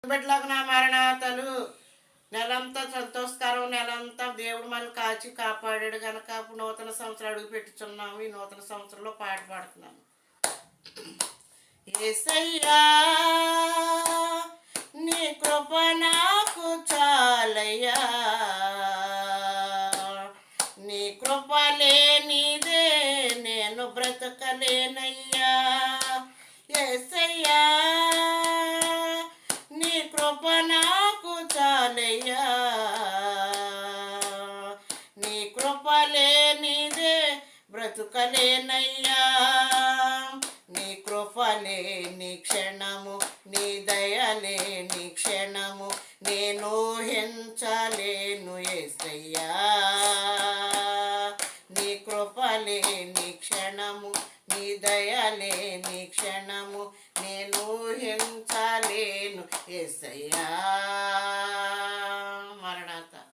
బిడ్డలకు నా మరణాతలు నెలంతా సంతోషకరం. నెలంతా దేవుడు మనల్ని కాచి కాపాడాడు కనుక నూతన సంవత్సరం అడుగు పెట్టుచున్నాము. ఈ నూతన సంవత్సరంలో పాట పాడుతున్నాము. యేసయ్యా నీ కృప నాకు చాలయ్యా, నీ కృప లేనిదే నేను బ్రతకలేనయ్యా. యేసయ్యా నీ కృప నాకు చాలయ్యా, నీ కృప లేనిదే బ్రతుకలేనయ్యా. నీ కృప లేని క్షణము, నీ దయలేని క్షణము నేను ఊహించలేను యేసయ్యా. నీ కృప లేని క్షణము, నీ దయలేని క్షణము నేను ఊహించలేను యేసయ్యా.